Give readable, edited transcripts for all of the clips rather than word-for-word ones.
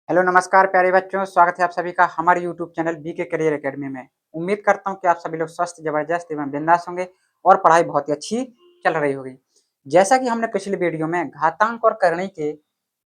Hello नमस्कार प्यारे बच्चों, स्वागत है आप सभी का हमारे YouTube channel BK career academy में। उम्मीद करता हूं कि आप सभी लोग स्वस्थ, जबरदस्त एवं बिंदास होंगे और पढ़ाई बहुत ही अच्छी चल रही होगी। जैसा कि हमने पिछली वीडियो में घातांक और करणी के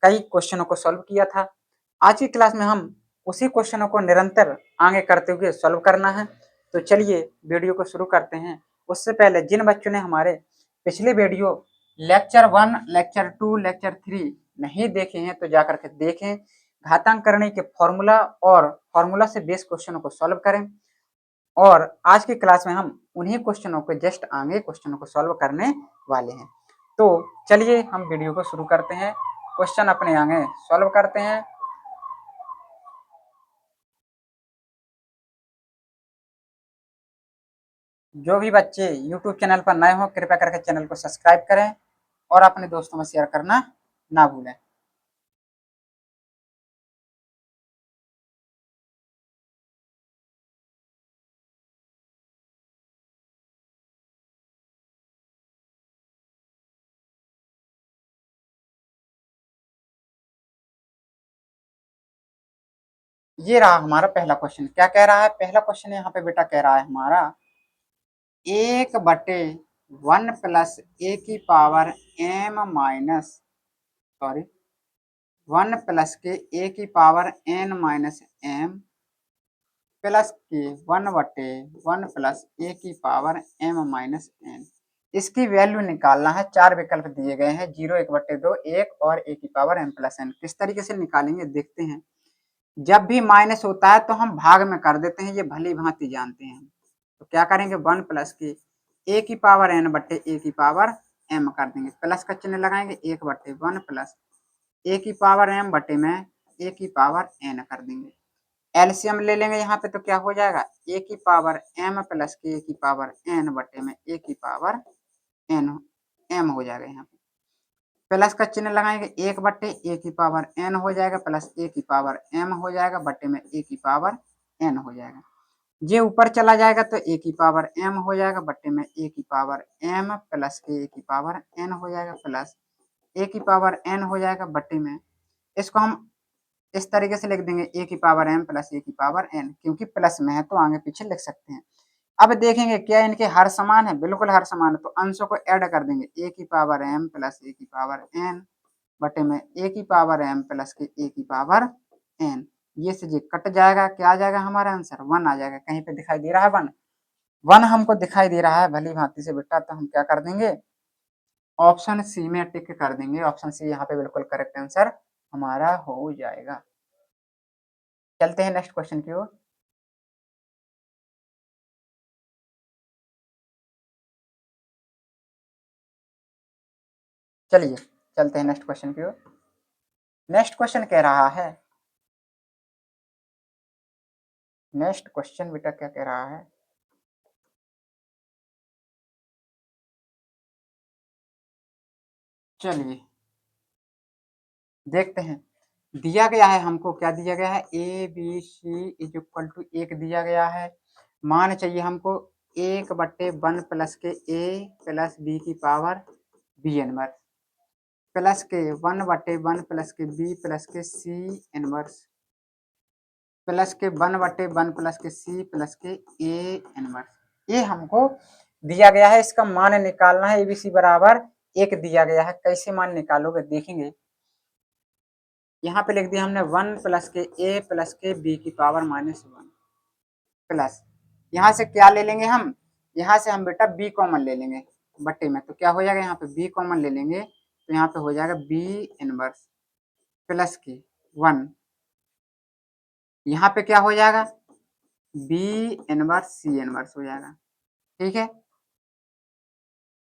कई क्वेश्चनों को सॉल्व किया था, आज की क्लास में हम उसी क्वेश्चनों को निरंतर आगे करते हुए सॉल्व करना है। तो चलिए वीडियो को शुरू करते हैं। उससे पहले जिन बच्चों ने हमारे पिछले वीडियो लेक्चर 1, लेक्चर 2, लेक्चर 3 नहीं देखे हैं तो जाकर के देखें। घातांक करने के फॉर्मूला और फॉर्मूला से बेस क्वेश्चनों को सॉल्व करें और आज की क्लास में हम उन्हीं क्वेश्चनों को जस्ट आगे क्वेश्चनों को सॉल्व करने वाले हैं। तो चलिए हम वीडियो को शुरू करते हैं, क्वेश्चन अपने आगे सॉल्व करते हैं। जो भी बच्चे यूट्यूब चैनल पर नए हों कृपया करके चैनल को सब्सक्राइब करें और अपने दोस्तों में शेयर करना ना भूलें। ये रहा हमारा पहला क्वेश्चन। क्या कह रहा है पहला क्वेश्चन? यहाँ पे बेटा कह रहा है हमारा 1/1 प्लस ए की power M minus sorry 1 plus के ए की power N minus M plus के 1/1 प्लस ए की पावर एम माइनस एन। इसकी वैल्यू निकालना है। चार विकल्प दिए गए हैं, 0, 1/2, 1 और ए की पावर एम प्लस एन। किस तरीके से निकालेंगे देखते हैं। जब भी माइनस होता है तो हम भाग में कर देते हैं, ये भली भांति जानते हैं। तो क्या करेंगे 1 प्लस के ए की पावर एन बट्टे ए की पावर एम कर देंगे, प्लस का चिन्ह लगाएंगे 1/1 प्लस ए की पावर एम बटे में ए की पावर एन कर देंगे। एलसीएम ले लेंगे यहाँ पे तो क्या हो जाएगा ए की पावर एम प्लस के ए की पावर एन बटे में ए की पावर एन एम हो जाएगा। यहाँ पे प्लस का चिन्ह लगाएंगे 1/, ए की पावर एन हो जाएगा प्लस ए की पावर एम हो जाएगा बटे में ए की पावर एन हो जाएगा। ये ऊपर चला जाएगा तो ए की पावर एम हो जाएगा बटे में ए की पावर एम प्लस के ए की पावर एन हो जाएगा प्लस ए की पावर एन हो जाएगा बटे में, इसको हम इस तरीके से लिख देंगे ए की पावर एम प्लस ए की पावर एन, क्योंकि प्लस में है तो आगे पीछे लिख सकते हैं। अब देखेंगे क्या इनके हर समान है, बिल्कुल हर समान है, तो अंशों को ऐड कर देंगे ए की पावर एम प्लस ए की पावर एन बटे में ए की पावर एम प्लस के ए की पावर एन। ये से ये कट जाएगा, क्या आ जाएगा हमारा आंसर 1 आ जाएगा। कहीं पे दिखाई दे रहा है 1? 1 हमको दिखाई दे रहा है भली भांति से बेटा, तो हम क्या कर देंगे ऑप्शन सी में टिक कर देंगे। ऑप्शन सी यहाँ पे बिल्कुल करेक्ट आंसर हमारा हो जाएगा। चलते हैं नेक्स्ट क्वेश्चन की ओर। चलिए चलते हैं नेक्स्ट क्वेश्चन की ओर। नेक्स्ट क्वेश्चन कह रहा है, नेक्स्ट क्वेश्चन बेटा क्या कह रहा है, चलिए देखते हैं। दिया गया है हमको, क्या दिया गया है, A B C is equal to 1 दिया गया है। मान चाहिए हमको 1/1 प्लस के ए प्लस बी की पावर बी इनवर्स प्लस के 1/1 प्लस के बी प्लस के सी इनवर्स प्लस के 1/1 प्लस के सी प्लस के ए इनवर्स। ये हमको दिया गया है, इसका मान निकालना है। एबीसी बराबर 1 दिया गया है। कैसे मान निकालोगे देखेंगे। यहाँ पे लिख दिया हमने 1 प्लस के ए प्लस के बी की पावर -1 प्लस, यहाँ से क्या ले लेंगे हम, यहाँ से हम बेटा बी कॉमन ले लेंगे बट्टे में, तो क्या हो जाएगा यहाँ पे बी कॉमन ले लेंगे तो यहाँ पे हो जाएगा बी इनवर्स प्लस की 1, यहाँ पे क्या हो जाएगा बी इनवर्स सी इनवर्स हो जाएगा। ठीक है,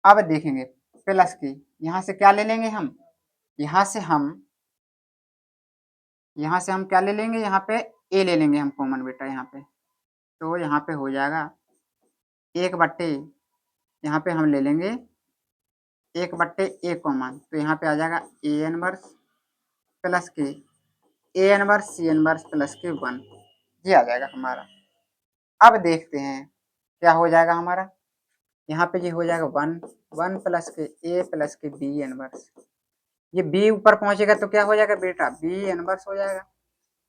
अब देखेंगे प्लस की, यहाँ से क्या ले लेंगे हम, यहाँ से हम क्या ले लेंगे, यहाँ पे ए ले लेंगे हम कॉमन बेटा यहाँ पे, तो यहाँ पे हो जाएगा 1/, यहाँ पे हम ले लेंगे 1/a कॉमन, तो यहाँ पे आ जाएगा ए इनवर्स प्लस के A inverse C inverse plus k 1, ये आ जाएगा हमारा। अब देखते हैं क्या हो जाएगा हमारा, यहाँ पे ये हो जाएगा 1 प्लस के ए प्लस के बी इनवर्स, ये बी ऊपर पहुंचेगा तो क्या हो जाएगा बेटा बी इनवर्स हो जाएगा।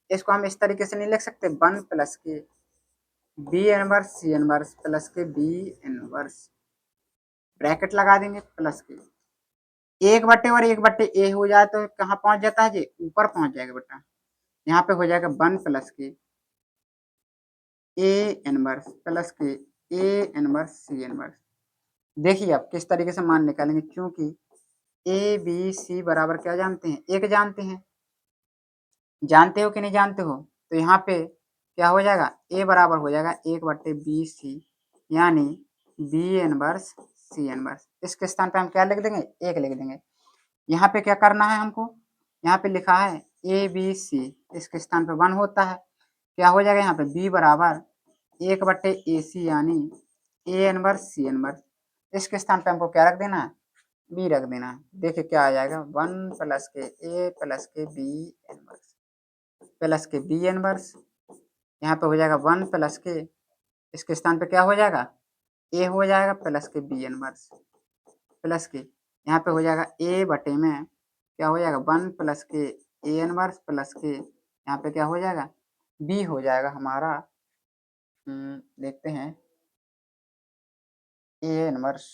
इसको हम इस तरीके से नहीं लिख सकते, 1 plus k B inverse C inverse plus k B inverse, bracket लगा देंगे प्लस के, एक बट्टे और एक बट्टे ए हो जाए तो कहाँ पहुंच जाता है जी, ऊपर पहुंच जाएगा बेटा। यहाँ पे हो जाएगा 1 प्लस के ए इनवर्स प्लस के ए इनवर्स सी इनवर्स। देखिए अब किस तरीके से मान निकालेंगे, क्योंकि ए बी सी बराबर क्या जानते हैं, एक जानते हैं, जानते हो कि नहीं जानते हो, तो यहाँ पे क्या हो जाएगा, ए बराबर हो जाएगा एक बट्टे बी सी, यानी बी इनवर्स सी इनवर्स। इसके स्थान पे हम क्या लिख देंगे, एक लिख देंगे। यहाँ पे क्या करना है हमको, यहाँ पे लिखा है ए बी सी, इसके स्थान पे 1 होता है, क्या हो जाएगा यहाँ पे बी बराबर एक बट्टे ए सी, यानी ए इनवर्स सी इनवर्स। इसके स्थान पे हमको क्या रख देना है, बी रख देना है। देखिए क्या आ जाएगा, 1 प्लस के ए plus k B inverse plus k B inverse, यहाँ पे हो जाएगा 1 प्लस के, इसके स्थान पे क्या हो जाएगा, ए हो जाएगा plus k B inverse plus के, यहाँ पे हो जाएगा ए बटे में क्या हो जाएगा 1 प्लस के ए इनवर्स प्लस के, यहाँ पे क्या हो जाएगा बी हो जाएगा हमारा, देखते हैं ए इनवर्स,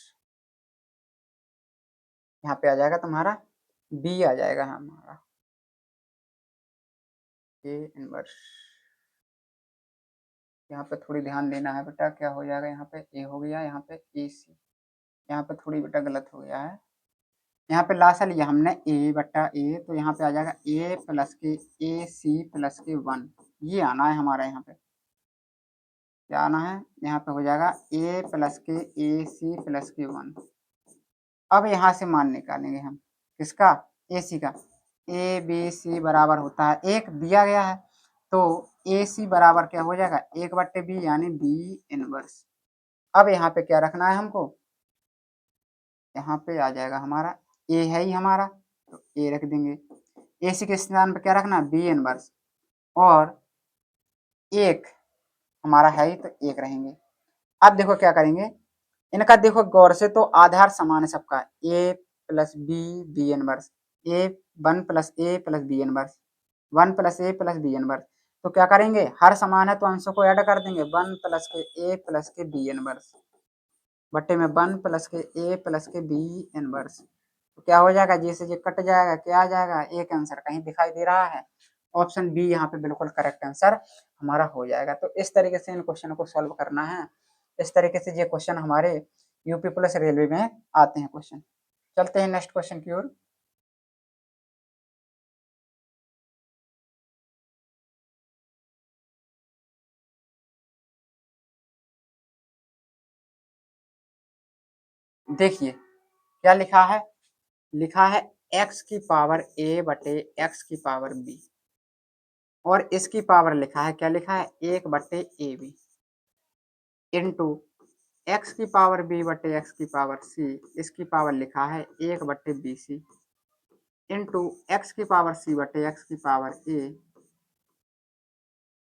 यहाँ पे आ जाएगा तुम्हारा बी आ जाएगा हमारा ए इनवर्स। यहाँ पे थोड़ी ध्यान देना है बेटा, क्या हो जाएगा, यहाँ पे ए हो गया, यहाँ पे ए सी, यहाँ पे थोड़ी बेटा गलत हो गया है, यहाँ पे लासा लिया हमने ए बट्टा ए, तो यहाँ पे आ जाएगा ए प्लस के ए सी प्लस के 1, ये आना है हमारा, यहाँ पे क्या आना है, यहाँ पे हो जाएगा ए प्लस के ए सी प्लस के 1। अब यहाँ से मान निकालेंगे हम किसका, ए सी का, ए बी सी बराबर होता है एक दिया गया है, तो ए सी बराबर क्या हो जाएगा एक बट्टे बी, यानी बी इनवर्स। अब यहाँ पे क्या रखना है हमको, यहाँ पे आ जाएगा हमारा ए है ही हमारा, तो ए रख देंगे, ए सी के स्थान पे क्या रखना है बी इनवर्स, और एक हमारा है ही तो एक रहेंगे। अब देखो क्या करेंगे, इनका देखो गौर से, तो आधार समान है सबका, ए plus B B inverse, A 1 plus A plus B inverse, 1 plus A plus B inverse, तो क्या करेंगे हर समान है तो अंशों को ऐड कर देंगे, 1 प्लस के ए प्लस के बी इनवर्स बट्टे में 1 प्लस के ए प्लस के बी इनवर्स, तो क्या हो जाएगा, जैसे ये कट जाएगा, क्या आ जाएगा, एक आंसर कहीं दिखाई दे रहा है, ऑप्शन बी यहाँ पे बिल्कुल करेक्ट आंसर हमारा हो जाएगा। तो इस तरीके से इन क्वेश्चन को सॉल्व करना है, इस तरीके से ये क्वेश्चन हमारे यूपी पुलिस रेलवे में आते हैं क्वेश्चन। चलते हैं नेक्स्ट क्वेश्चन की ओर। देखिए क्या लिखा है, लिखा है x की पावर a बटे x की पावर b, और इसकी पावर लिखा है, क्या लिखा है 1 बटे ए बी इंटू एक्स की पावर b बटे एक्स की पावर c, इसकी पावर लिखा है 1 बटे बी सी इंटू एक्स की पावर c बटे एक्स की पावर a,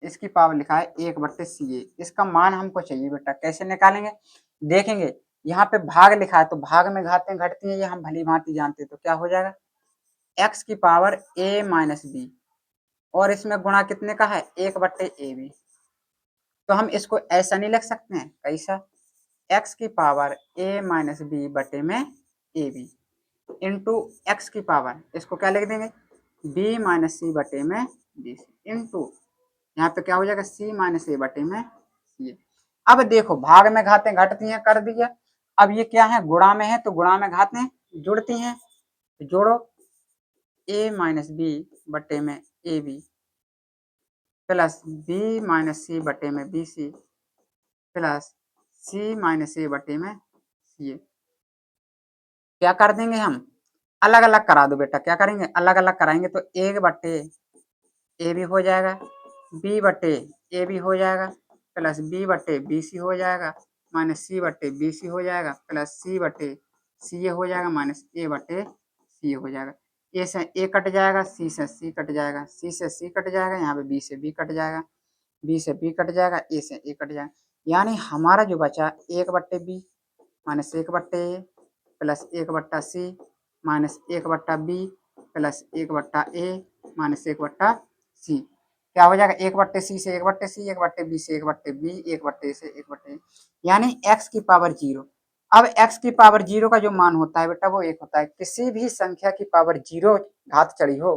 इसकी पावर लिखा है 1 बट्टे सी ए। इसका मान हमको चाहिए बेटा, कैसे निकालेंगे, देखेंगे यहाँ पे भाग लिखा है, तो भाग में घातें घटती हैं, ये हम भली भांति जानते हैं, तो क्या हो जाएगा x की पावर a माइनस बी, और इसमें गुणा कितने का है 1 बट्टे ए बी, तो हम इसको ऐसा नहीं लिख सकते हैं, कैसा, x की पावर a माइनस बी बटे में ए बी इंटू एक्स की पावर, इसको क्या लिख देंगे b माइनस सी बटे में बी सी इंटू, यहाँ पे क्या हो जाएगा c माइनस ए बटे में सी। अब देखो भाग में घातें घटती हैं, कर दिया, अब ये क्या है गुणा में है, तो गुणा में घातें जुड़ती हैं, तो जोड़ो a माइनस बी बटे में a b plus b minus c बटे में b c plus c minus a बटे में सी। क्या कर देंगे हम, अलग अलग करा दो बेटा, क्या करेंगे अलग अलग कराएंगे, तो 1 बटे ए भी हो जाएगा, बी बटे ए भी हो जाएगा, प्लस बी बटे बी सी हो जाएगा, माइनस सी बटे बी सी हो जाएगा, प्लस सी बटे सी ए हो जाएगा, माइनस ए बटे सी हो जाएगा। ए से ए कट जाएगा, सी से सी कट जाएगा, सी से सी कट जाएगा, यहाँ पे बी से बी कट जाएगा, बी से बी कट जाएगा, ए से ए कट जाएगा, यानी हमारा जो बचा 1 बट्टे बी माइनस 1 बट्टे ए प्लस 1 बट्टा सी माइनस 1 बट्टा बी प्लस 1 बट्टा ए माइनस 1 बट्टा सी। क्या हो जाएगा, 1/c से 1/c, 1/b से 1/b, 1/a से 1/a, यानी x की पावर 0। अब x की पावर 0 का जो मान होता है बेटा वो 1 होता है। किसी भी संख्या की पावर 0 घात चढ़ी हो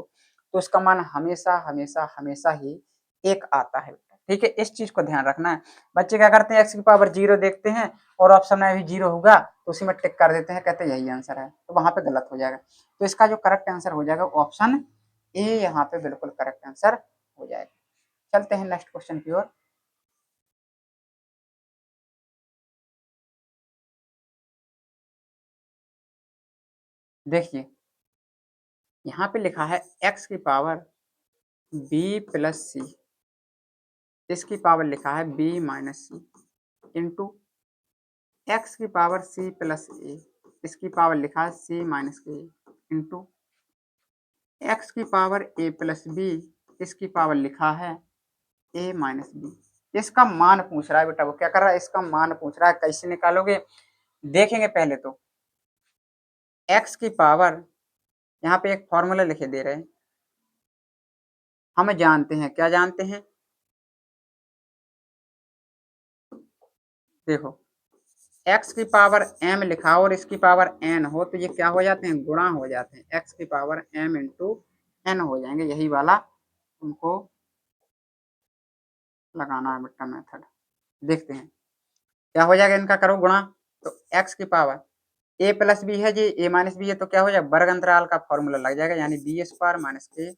तो उसका मान हमेशा हमेशा हमेशा ही 1 आता है। ठीक है, इस चीज को ध्यान रखना है। बच्चे क्या करते हैं, x की पावर 0 देखते हैं और ऑप्शन में भी 0 होगा तो उसी में टिक कर देते हैं, कहते हैं यही आंसर है, तो वहां पे गलत हो जाएगा। तो इसका जो करेक्ट आंसर हो जाएगा ऑप्शन ए, यहाँ पे बिल्कुल करेक्ट आंसर हो जाएगा। चलते हैं नेक्स्ट क्वेश्चन की ओर। देखिए यहाँ पे लिखा है x की पावर b प्लस सी, इसकी पावर लिखा है b माइनस सी, इंटू एक्स की पावर c प्लस ए, इसकी पावर लिखा है c माइनस के, इंटू एक्स की पावर a प्लस बी, इसकी पावर लिखा है a माइनस बी। इसका मान पूछ रहा है बेटा, वो क्या कर रहा है, इसका मान पूछ रहा है। कैसे निकालोगे, देखेंगे पहले तो x की पावर, यहाँ पे एक फॉर्मूला लिखे दे रहे हैं, हम जानते हैं, क्या जानते हैं, देखो x की पावर m लिखा हो और इसकी पावर n हो तो ये क्या हो जाते हैं, गुणा हो जाते हैं, x की पावर m इंटू n हो जाएंगे। यही वाला तुमको लगाना है बेटा मेथड। देखते हैं क्या हो जाएगा, इनका करो गुणा, तो x की पावर a प्लस बी है जी, a माइनस बी है तो क्या हो जाएगा, वर्ग अंतराल का फॉर्मूला लग जाएगा, यानी बी स्क्वायर माइनस के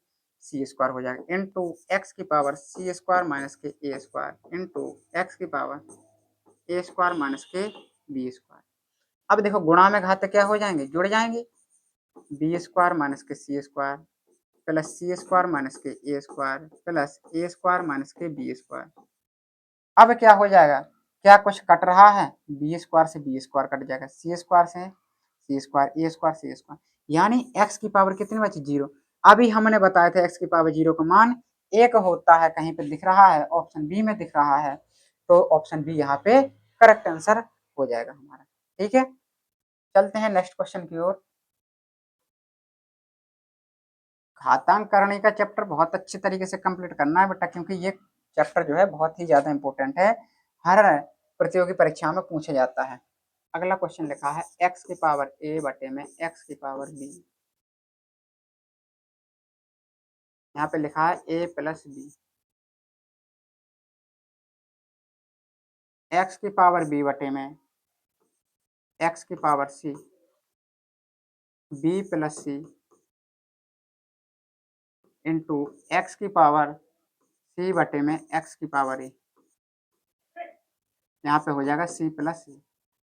सी स्क्वायर हो जाएगा, इंटू एक्स की पावर सी स्क्वायर माइनस के ए स्क्वायर, इंटू एक्स की पावर ए स्क्वायर माइनस के बी स्क्वायर। अब देखो गुणा में घात क्या हो जाएंगे, जुड़ जाएंगे, बी स्क्वायर माइनस के सी स्क्वायर प्लस सी स्क्वायर माइनस के ए स्क्वायर प्लस ए स्क्वायर माइनस के बी स्क्वायर। अब क्या हो जाएगा, क्या कुछ कट रहा है, बी स्क्वायर से बी स्क्वायर कट जाएगा, सी स्क्वायर से सी स्क्वायर, ए स्क्वायर सी स्क्वायर, यानी एक्स की पावर कितनी बची, 0। अभी हमने बताया था एक्स की पावर 0 का मान 1 होता है, कहीं पे दिख रहा है, ऑप्शन बी में दिख रहा है, तो ऑप्शन बी यहाँ पे करेक्ट आंसर हो जाएगा हमारा। ठीक है, चलते हैं नेक्स्ट क्वेश्चन की ओर। घातांक करने का चैप्टर बहुत अच्छे तरीके से कंप्लीट करना है बेटा, क्योंकि ये चैप्टर जो है बहुत ही ज्यादा इंपॉर्टेंट है, हर प्रतियोगी परीक्षा में पूछा जाता है। अगला क्वेश्चन लिखा है x की पावर a बटे में x की पावर b, यहाँ पे लिखा है a प्लस बी, x की पावर b बटे में x की पावर c, b प्लस सी इंटू एक्स की पावर c बटे में x की पावर a, यहाँ पे हो जाएगा c प्लस सी।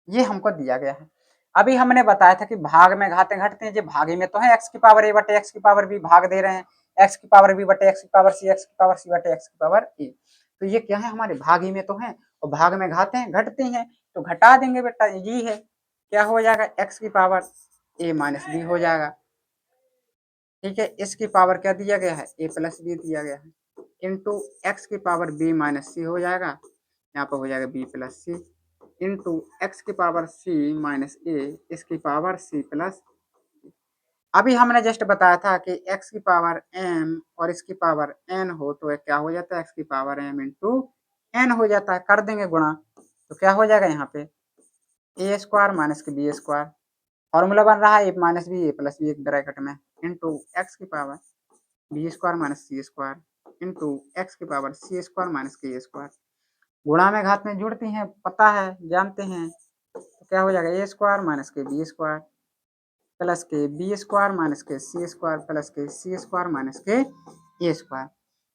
ये हमको दिया गया है। अभी हमने बताया था कि भाग में घाते घटते हैं, जो भागी में तो है x की पावर a बटे x की पावर b, भाग दे रहे हैं x की पावर b बटे x की पावर c, x की पावर c बटे x की पावर a, तो ये क्या है, हमारे भागी में तो है और भाग में घाते हैं घटते हैं, तो घटा देंगे बेटा, ये है क्या हो जाएगा, x की पावर a माइनस बी हो जाएगा। ठीक है, इसकी पावर क्या दिया गया है, a प्लस बी दिया गया है, इंटू एक्स की पावर b माइनस सी हो जाएगा, यहाँ पर हो जाएगा b प्लस सी, इंटू एक्स की पावर c माइनस ए, इसकी पावर c प्लस। अभी हमने जस्ट बताया था कि x की पावर m और इसकी पावर n हो तो क्या हो जाता है, x की पावर m इंटू n हो जाता है, कर देंगे गुणा, तो क्या हो जाएगा यहाँ पे ए स्क्वायर माइनस के बी स्क्वायर, फॉर्मूला बन रहा है ए माइनस बी, ए प्लस बी एक ब्रैकेट में, इंटू एक्स की पावर बी स्क्वायर माइनस सी स्क्वायर इंटू एक्स की पावर सी स्क्वायर माइनस के स्क्वायर। गुणा में घात में जुड़ती हैं, पता है, जानते हैं, तो क्या हो जाएगा ए स्क्वायर माइनस के B square plus k B square minus के सी स्क्वायर प्लस के सी स्क्वायर माइनस के ए स्क्वायर।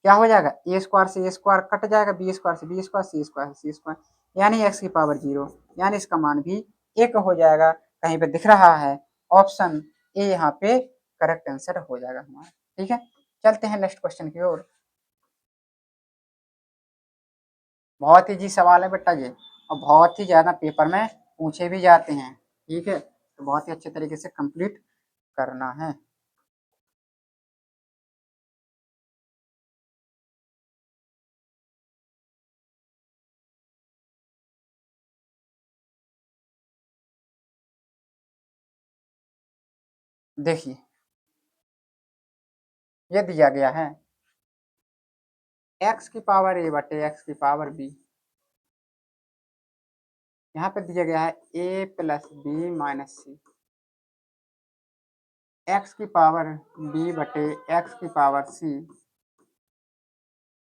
क्या हो जाएगा, ए स्क्वायर से ए स्क्वायर कट जाएगा, बी स्क्वायर से बी स्क्वायर, सी स्क्वायर से सी स्क्वायर, यानी एक्स की पावर 0, यानी इसका मान भी 1 हो जाएगा, कहीं पे दिख रहा है, ऑप्शन ए यहाँ पे करेक्ट आंसर हो जाएगा हमारा। ठीक है, चलते हैं नेक्स्ट क्वेश्चन की ओर। बहुत ही जी सवाल है बेटा ये, और बहुत ही ज्यादा पेपर में पूछे भी जाते हैं। ठीक है, तो बहुत ही अच्छे तरीके से कंप्लीट करना है। देखिए ये दिया गया है एक्स की पावर ए बटे एक्स की पावर बी, यहाँ पे दिया गया है ए प्लस बी माइनस सी, एक्स की पावर बी बटे एक्स की पावर सी,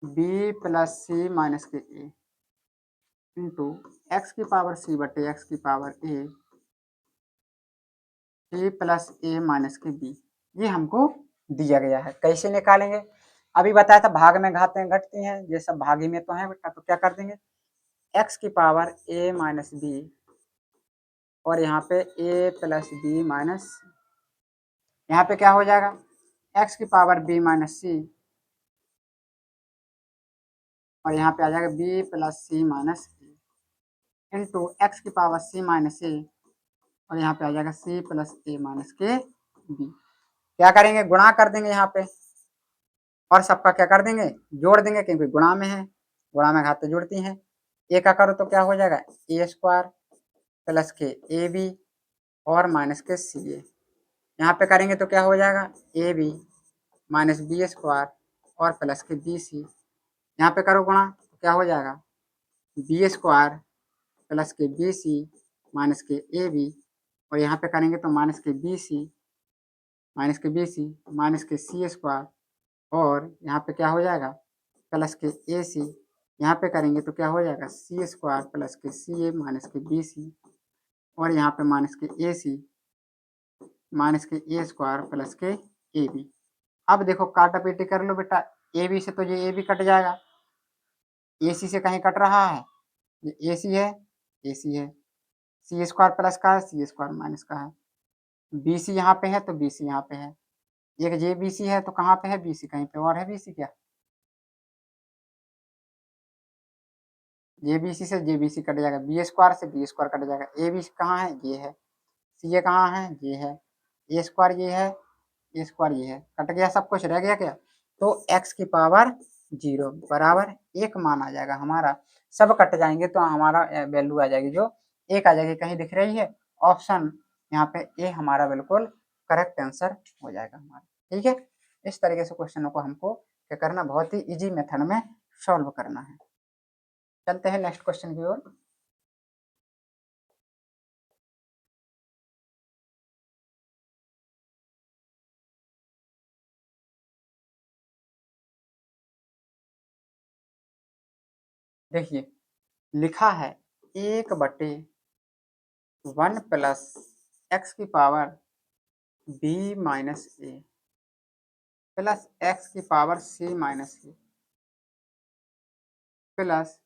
बी प्लस सी माइनस के ए इंटू एक्स की पावर सी बटे एक्स की पावर ए प्लस ए माइनस के बी, ये हमको दिया गया है। कैसे निकालेंगे? अभी बताया था भाग में घातें घटती हैं, ये सब भागी में तो है बेटा, तो क्या कर देंगे एक्स की पावर ए माइनस बी और यहाँ पे ए प्लस बी माइनस, यहाँ पे क्या हो जाएगा एक्स की पावर बी माइनस सी और यहाँ पे आ जाएगा बी प्लस सी माइनस ए इंटू एक्स की पावर सी माइनस ए और यहाँ पे आ जाएगा सी प्लस ए माइनस के बी। क्या करेंगे गुणा कर देंगे यहाँ पे और सबका क्या कर देंगे जोड़ देंगे, क्योंकि गुणा में है, गुणा में घातें जुड़ती हैं। ए का करो तो क्या हो जाएगा ए स्क्वायर प्लस के ए बी और माइनस के सी ए, यहाँ पे करेंगे तो क्या हो जाएगा a b minus b square और प्लस के बी सी, यहाँ पे करो गुणा तो क्या हो जाएगा b square plus k b c minus k a B और यहाँ पे करेंगे तो माइनस के बी सी माइनस के सी स्क्वायर और यहाँ पे क्या हो जाएगा प्लस के ए सी, यहाँ पे करेंगे तो क्या हो जाएगा सी स्क्वायर प्लस के सी ए माइनस के बी सी और यहाँ पे माइनस के ए सी माइनस के ए स्क्वायर प्लस के ए बी। अब देखो काटा पेटी कर लो बेटा, ए बी से तो ये ए बी कट जाएगा, ए सी से कहीं कट रहा है, ये ए सी है, ए सी है, सी स्क्वायर प्लस का है, सी स्क्वायर माइनस का है, बी सी यहाँ पे है तो बी सी यहाँ पे है, एक जे बी सी है तो कहाँ पे है बी सी कहीं पे और है, बी सी क्या जे बी सी से जे बी सी कट जाएगा, बी स्क्वायर से बी स्क्वायर कट जाएगा, ए बी कहाँ है ये है, सी ए कहाँ है ये है, ए स्क्वायर ये है, ए स्क्वायर ये है, कट गया सब कुछ रह गया क्या, तो एक्स की पावर 0 बराबर एक मान आ जाएगा हमारा, सब कट जाएंगे तो हमारा वैल्यू आ जाएगी जो एक आ जाएगी, कहीं दिख रही है ऑप्शन, यहाँ पे ए हमारा बिल्कुल करेक्ट आंसर हो जाएगा हमारा। ठीक है, इस तरीके से क्वेश्चनों को हमको क्या करना बहुत ही इजी मेथड में सॉल्व करना है। चलते हैं नेक्स्ट क्वेश्चन की ओर। देखिए लिखा है 1/1 प्लस एक्स की power B minus A plus X की power C minus A plus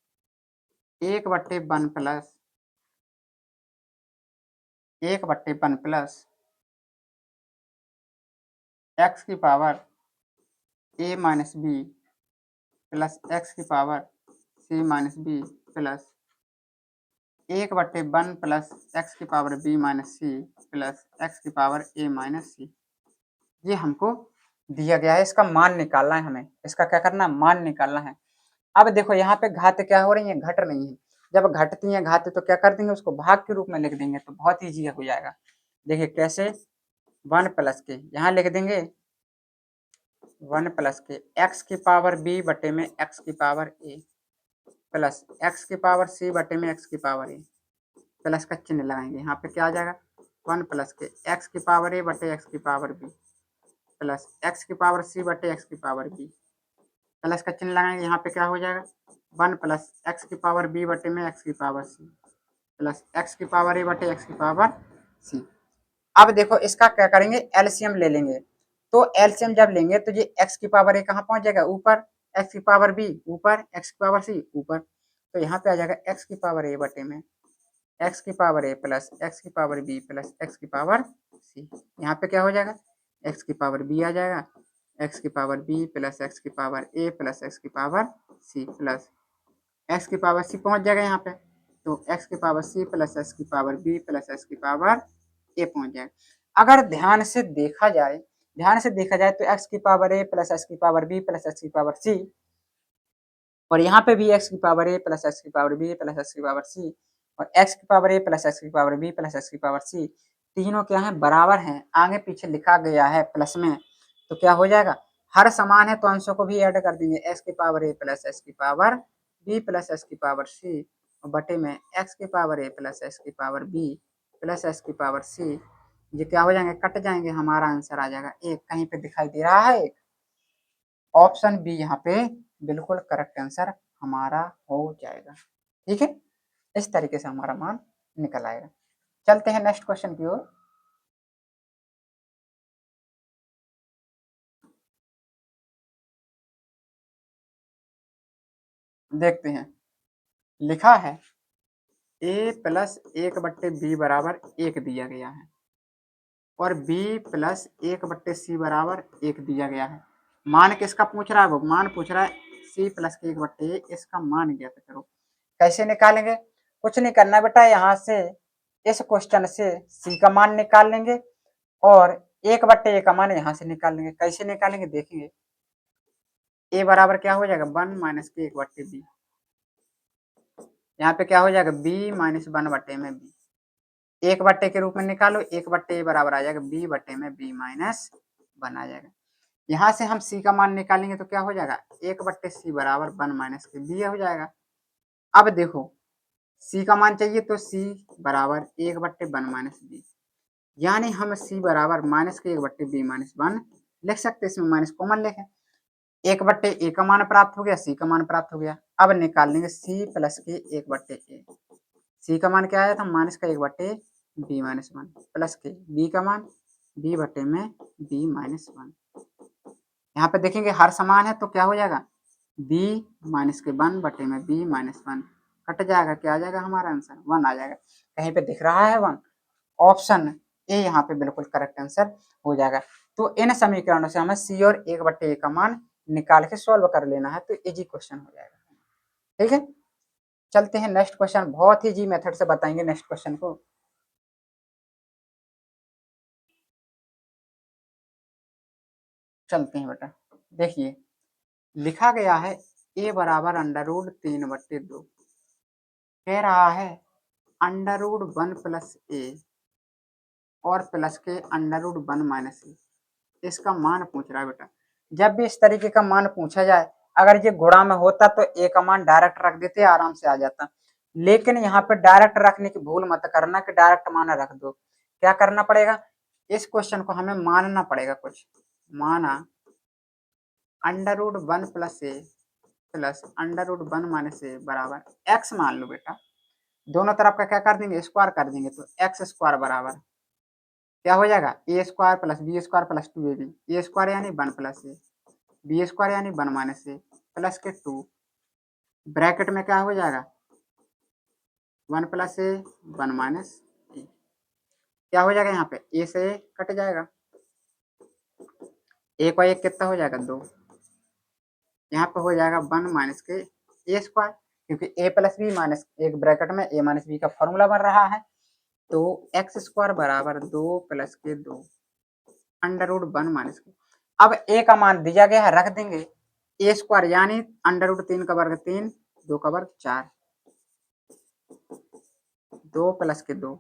1/1 plus 1/1 plus X की power A minus B plus X की power C minus B plus 1/1 plus X की power B minus C plus X की power A minus C, ये हमको दिया गया है, इसका मान निकालना है हमें, इसका क्या करना है मान निकालना है। अब देखो यहाँ पे घातें क्या हो रही है घट रही है, जब घटती हैं घातें तो क्या कर देंगे उसको भाग के रूप में लिख देंगे तो बहुत ईजी हो जाएगा। देखिए कैसे 1 प्लस के यहाँ लिख देंगे 1 प्लस के एक्स की पावर बी बटे में एक्स की पावर ए प्लस एक्स की पावर सी बटे में एक्स की पावर ए, प्लस का चिन्ह लगाएंगे, यहाँ पे क्या आ जाएगा 1 प्लस के एक्स की पावर ए बटे एक्स की पावर बी प्लस एक्स की पावर सी बटे एक्स की पावर बी, प्लस का चिन्ह लगाएंगे, यहाँ पे क्या हो जाएगा 1 प्लस एक्स की पावर बी बटे में एक्स की पावर सी प्लस एक्स की पावर ए बटे एक्स की पावर सी। अब देखो इसका क्या करेंगे एलसीएम ले लेंगे, तो एलसीएम जब लेंगे तो ये एक्स की पावर ए कहाँ पहुंच जाएगा ऊपर, एक्स की पावर बी ऊपर, एक्स की पावर सी ऊपर, तो यहाँ पे आ जाएगा एक्स की पावर ए बटे में एक्स की पावर ए प्लस एक्स की पावर बी प्लस एक्स की पावर सी, यहाँ पे क्या हो जाएगा एक्स की पावर बी आ जाएगा, एक्स की पावर बी प्लस एक्स की पावर ए प्लस एक्स की पावर सी प्लस एक्स की पावर सी पहुंच जाएगा यहाँ पे, तो एक्स की पावर सी प्लस एक्स की पावर बी प्लस एक्स की पावर ए पहुंच जाएगा। अगर ध्यान से देखा जाए तो एक्स की पावर ए प्लस एक्स की पावर बी प्लस एक्स की पावर सी और यहाँ पे भी एक्स की पावर ए प्लस एक्स की पावर बी प्लस एक्स की पावर सी और एक्स की पावर ए प्लस एक्स की पावर बी प्लस एक्स की पावर सी, तीनों क्या है बराबर हैं, आगे पीछे लिखा गया है प्लस में, तो क्या हो जाएगा हर समान है तो अंशों को भी ऐड कर देंगे, एक्स की पावर ए प्लस एक्स की पावर बी प्लस एक्स की पावर सी बटे में एक्स की पावर ए प्लस एक्स की पावर बी प्लस एक्स की पावर सी। ये क्या हो जाएंगे, कट जाएंगे, हमारा आंसर आ जाएगा एक। कहीं पे दिखाई दे रहा है एक, ऑप्शन बी यहाँ पे बिल्कुल करेक्ट आंसर हमारा हो जाएगा। ठीक है, इस तरीके से हमारा मान निकल आएगा। चलते हैं नेक्स्ट क्वेश्चन की ओर। देखते हैं, लिखा है a प्लस एक बट्टे बी बराबर एक दिया गया है और b प्लस एक बट्टे सी बराबर एक दिया गया है। मान किसका पूछ रहा है, वो मान पूछ रहा है c प्लस के एक बट्टे इसका मान ज्ञात करो। कैसे निकालेंगे, कुछ नहीं करना बेटा, यहाँ से इस क्वेश्चन से c का मान निकाल लेंगे और एक बट्टे ए का मान यहाँ से निकाल लेंगे। कैसे निकालेंगे देखेंगे, a बराबर क्या हो जाएगा, वन माइनस के एक बट्टे बी, यहाँ पे क्या हो जाएगा बी माइनस वन बट्टे में बी, एक बट्टे के रूप में निकालो, एक बट्टे बराबर आ जाएगा बी बट्टे में बी माइनस वन आ जाएगा। यहाँ से हम सी का मान निकालेंगे तो क्या हो जाएगा, एक बट्टे सी बराबर वन माइनस के बी हो जाएगा। अब देखो सी का मान चाहिए तो सी बराबर एक बट्टे वन माइनस बी, यानी हम सी बराबर माइनस के एक बट्टे बी माइनस वन लिख सकते हैं, इसमें माइनस कॉमन लेके एक बट्टे ए का मान प्राप्त हो गया, सी का मान प्राप्त हो गया। अब निकाल लेंगे सी प्लस के एक बट्टे ए, सी का मान क्या आया था, माइनस का एक बट्टे B minus one plus k B का मान बी बटे में बी माइनस वन। यहाँ पे देखेंगे हर समान है तो क्या हो जाएगा, बी माइनस के वन बटे में बी माइनस वन कट जाएगा, क्या आ जाएगा हमारा आंसर वन आ जाएगा। कहीं पे दिख रहा है वन, ऑप्शन ए यहाँ पे बिल्कुल करेक्ट आंसर हो जाएगा। तो इन समीकरणों से हमें सी और एक बट्टे ए का मान निकाल के सॉल्व कर लेना है, तो इजी क्वेश्चन हो जाएगा। ठीक है, चलते हैं नेक्स्ट क्वेश्चन, बहुत ही इजी मेथड से बताएंगे नेक्स्ट क्वेश्चन को। चलते हैं बेटा, देखिए लिखा गया है ए बराबर अंडर रूट तीन बट्टे दो, कह रहा है अंडर रूट वन प्लस ए और प्लस के अंडर रूट वन माइनस ए, इसका मान पूछ रहा है बेटा। जब भी इस तरीके का मान पूछा जाए, अगर ये गुणा में होता तो ए का मान डायरेक्ट रख देते, आराम से आ जाता, लेकिन यहाँ पे डायरेक्ट रखने की भूल मत करना कि डायरेक्ट मान रख दो। क्या करना पड़ेगा, इस क्वेश्चन को हमें मानना पड़ेगा कुछ, माना under root one plus A plus under root one minus A बराबर एक्स मान लो बेटा, दोनों तरफ का क्या कर देंगे, स्क्वायर कर देंगे, तो एक्स स्क्वायर बराबर क्या हो जाएगा, A square plus B square plus two A B, A square यानी one plus A, B square यानी वन माइनस ए प्लस के टू, ब्रैकेट में क्या हो जाएगा one plus A one minus A, क्या हो जाएगा यहाँ पे ए से ए कट जाएगा, एक और एक कितना हो जाएगा दो, यहाँ पे हो जाएगा वन माइनस के ए स्क्वायर, क्योंकि ए प्लस बी माइनस एक ब्रैकेट में ए माइनस बी का फॉर्मूला बन रहा है, तो एक्स स्क्वायर बराबर दो प्लस के दो अंडर रूट वन माइनस के। अब ए का मान दिया गया है, रख देंगे ए स्क्वायर यानी अंडर रूट तीन का वर्ग तीन, दो का वर्ग चार, दो प्लस के दो,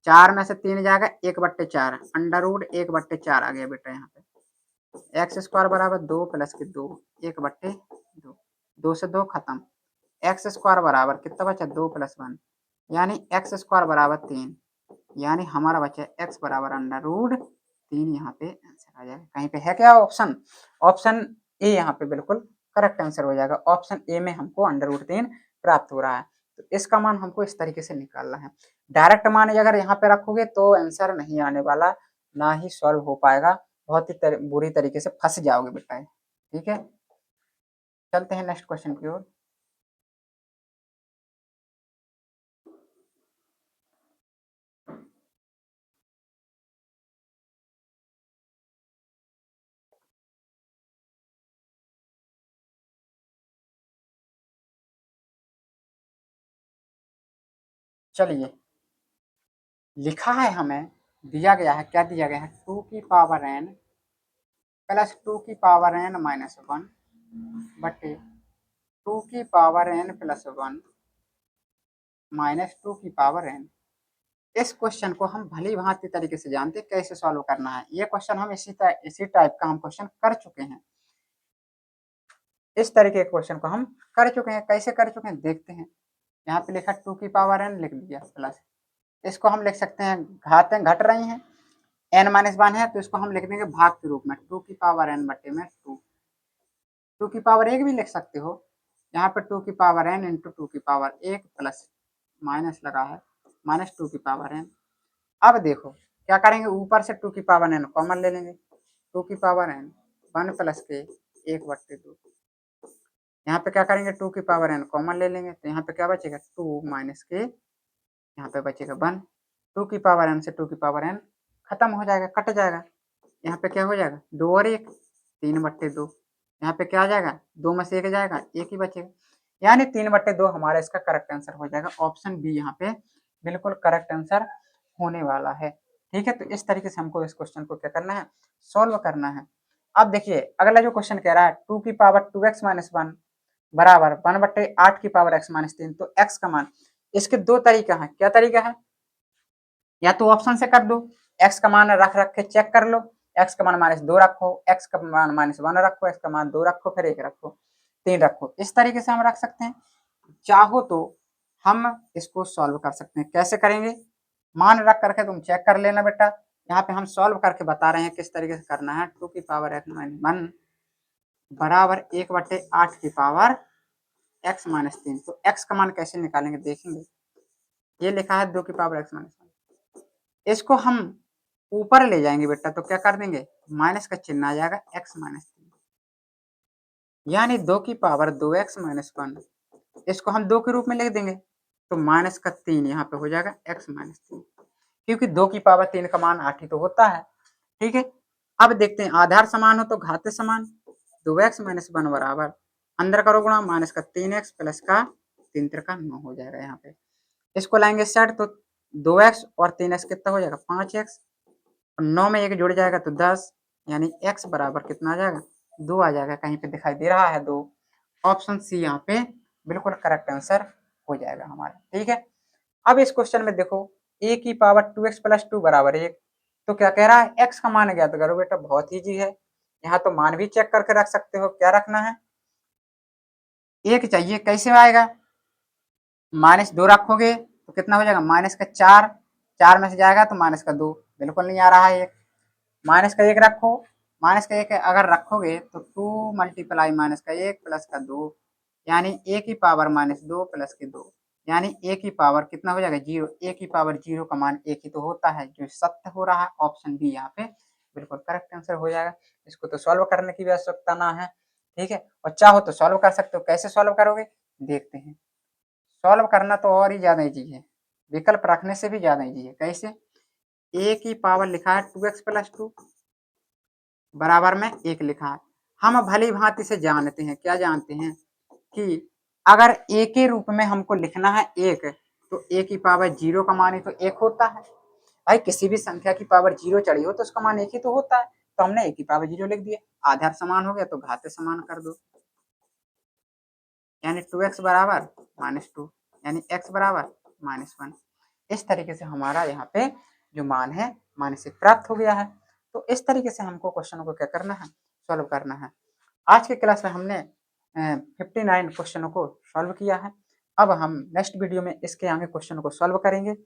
चार में से तीन जाएगा एक बट्टे चार, अंडर रूट एक बट्टे चार आ गया बेटा यहाँ पे, एक्स स्क्वायर बराबर दो प्लस के दो एक बट्टे दो, दो से दो खत्म, एक्स स्क्वायर बराबर कितना बचा दो प्लस वन, यानी एक्स स्क्वायर बराबर तीन, यानी हमारा बचा एक्स बराबर अंडर रूट तीन, यहाँ पे आंसर आ जाएगा। कहीं पे है क्या ऑप्शन, ऑप्शन ए यहाँ पे बिल्कुल करेक्ट आंसर हो जाएगा, ऑप्शन ए में हमको अंडर रूट तीन प्राप्त हो रहा है, तो इसका मान हमको इस तरीके से निकालना है। डायरेक्ट मान अगर यहाँ पे रखोगे तो आंसर नहीं आने वाला, ना ही सॉल्व हो पाएगा, बहुत ही बुरी तरीके से फंस जाओगे बेटा। ठीक है, चलते हैं नेक्स्ट क्वेश्चन की ओर। चलिए, लिखा है हमें, दिया गया है, क्या दिया गया है, टू की पावर एन प्लस टू की पावर एन माइनस वन बटे टू की power n plus one minus two की पावर एन। इस क्वेश्चन को हम भली भांति तरीके से जानते हैं कैसे सॉल्व करना है, ये क्वेश्चन हम इसी टाइप का हम क्वेश्चन कर चुके हैं। इस तरीके के क्वेश्चन को हम कर चुके हैं। कैसे कर चुके हैं देखते हैं। यहाँ पे लिखा 2 की पावर n लिख दिया प्लस, इसको हम लिख सकते हैं घातें घट रही हैं, n-1 है तो इसको हम लिख देंगे भाग के रूप में 2 की पावर n बटे में 2 की पावर 1 भी लिख सकते हो। यहाँ पे 2 की पावर n इंटू 2 की पावर 1 प्लस माइनस लगा है माइनस 2 की पावर n। अब देखो क्या करेंगे, ऊपर से 2 की पावर n कॉमन ले लेंगे, 2 की पावर n 1 प्लस के 1 बटे 2। यहाँ पे क्या करेंगे 2 की पावर n कॉमन ले लेंगे तो यहाँ पे क्या बचेगा 2 माइनस के, यहाँ पे बचेगा 1। 2 की पावर n से 2 की पावर n खत्म हो जाएगा, कट जाएगा। यहाँ पे क्या हो जाएगा 2 और 1 3 बट्टे 2। यहाँ पे क्या आ जाएगा 2 में से 1 जाएगा, 1 ही बचेगा, यानी 3 बट्टे 2 हमारा इसका करेक्ट आंसर हो जाएगा। ऑप्शन बी यहाँ पे बिल्कुल करेक्ट आंसर होने वाला है। ठीक है, तो इस तरीके से हमको इस क्वेश्चन को क्या करना है, सॉल्व करना है। अब देखिए अगला जो क्वेश्चन कह रहा है 2 की पावर 2x माइनस 1 बराबर 1 बटे 8 की पावर x माइनस 3, तो x का मान, इसके दो तरीका है। क्या तरीका है, या तो ऑप्शन से कर दो, x का मान रख रख के चेक कर लो, x का मान -2 रखो, x का मान -1 रखो, x का मान 2 रखो, फिर 1 रखो, 3 रखो, इस तरीके से हम रख सकते हैं। चाहो तो हम इसको सॉल्व कर सकते हैं। कैसे करेंगे, मान रख करके तुम चेक कर लेना बेटा। यहाँ पे हम सॉल्व करके बता रहे हैं किस तरीके से करना है। 2 की पावर x माइनस 1 बराबर 1 बटे 8 की पावर x माइनस 3। तो x का मान कैसे निकालेंगे देखेंगे। ये लिखा है 2 की पावर x माइनस 1, इसको हम ऊपर ले जाएंगे बेटा, तो क्या कर देंगे माइनस का चिन्ह आ जाएगा x माइनस 3, यानी 2 की पावर 2x माइनस 1, इसको हम 2 के रूप में लिख देंगे तो माइनस का 3 यहाँ पे हो जाएगा x माइनस 3, क्योंकि 2 की पावर 3 का मान 8 ही तो होता है। ठीक है, अब देखते हैं आधार समान हो तो घाते समान, 2x माइनस 1 बराबर अंदर करो गुणा माइनस का 3x प्लस का 3 त्रिका 9 हो जाएगा। यहाँ पे इसको लाएंगे सेट तो 2x और 3x कितना हो जाएगा 5x, और 9 में 1 जुड़ जाएगा तो 10, यानी x बराबर कितना आ जाएगा 2 आ जाएगा। कहीं पे दिखाई दे रहा है 2, ऑप्शन सी यहाँ पे बिल्कुल करेक्ट आंसर हो जाएगा हमारा। ठीक है, अब इस क्वेश्चन में देखो a की पावर 2x प्लस 2 बराबर 1, तो क्या कह रहा है x का मान ज्ञात करो बेटा। बहुत ईजी है, यहाँ तो मान भी चेक करके रख सकते हो। क्या रखना है, 1 चाहिए, कैसे आएगा -2 रखोगे तो कितना हो जाएगा माइनस का 4, 4 में से जाएगा तो माइनस का 2, बिल्कुल नहीं आ रहा है 1, माइनस का 1 रखो, माइनस का 1 अगर रखोगे तो 2 मल्टीप्लाई माइनस का 1 प्लस का 2, यानी a की पावर -2 प्लस के 2, यानी a की पावर कितना हो जाएगा 0। a की पावर 0 का मान 1 ही तो होता है, जो सत्य हो रहा है। ऑप्शन बी यहाँ पे बिल्कुल करेक्ट आंसर हो जाएगा। इसको तो सॉल्व करने की भी आवश्यकता ना है। ठीक है, और चाहो तो सॉल्व कर सकते हो। कैसे सॉल्व करोगे देखते हैं। सॉल्व करना तो और ही ज्यादा इजी है, विकल्प रखने से भी ज्यादा इजी है। कैसे, a की पावर लिखा है 2x प्लस 2 बराबर में 1 लिखा है। हम भली भांति से जानते हैं, क्या जानते हैं कि अगर a के रूप में हमको लिखना है 1, तो a की पावर 0 का मान ही तो 1 होता है। भाई किसी भी संख्या की पावर 0 चढ़ी हो तो उसका मान 1 ही तो होता है, तो हमने a की पावर 0 लिख दिया। आधार समान हो गया तो घाते समान कर दो, यानी 2x बराबर -2, यानी x बराबर -1। इस तरीके से हमारा यहाँ पे जो मान है मान से प्राप्त हो गया है। तो इस तरीके से हमको क्वेश्चनों को क्या करना है, सॉल्व करना है। आज के क्लास में हमने 59 क्वेश्चनों को सॉल्व किया है। अब हम नेक्स्ट वीडियो में इसके आगे क्वेश्चनों को सॉल्व करेंगे।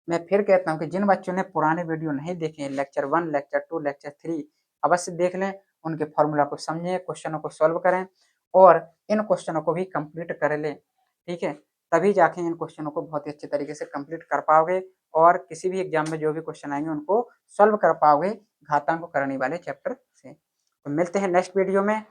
मैं फिर कहता हूँ कि जिन बच्चों ने पुराने वीडियो नहीं देखे हैं, लेक्चर 1, लेक्चर 2, लेक्चर 3 अवश्य देख लें, उनके फॉर्मूला को समझें, क्वेश्चनों को सॉल्व करें और इन क्वेश्चनों को भी कंप्लीट कर लें। ठीक है, तभी जाके इन क्वेश्चनों को बहुत ही अच्छे तरीके से कंप्लीट कर पाओगे और किसी भी एग्जाम में जो भी क्वेश्चन आएंगे उनको सॉल्व कर पाओगे घातांक करने वाले चैप्टर से। तो मिलते हैं नेक्स्ट वीडियो में।